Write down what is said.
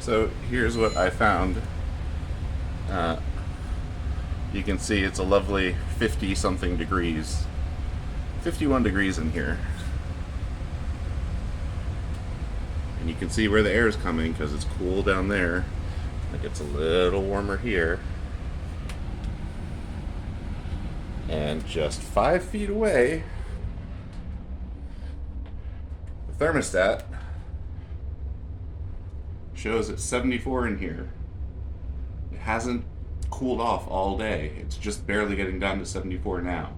So here's what I found. Uh, you can see it's a lovely 50 something degrees. 51 degrees in here. And you can see where the air is coming because it's cool down there. It gets a little warmer here. And just 5 feet away, the thermostat shows it's 74 in here. It hasn't cooled off all day. It's just barely getting down to 74 now.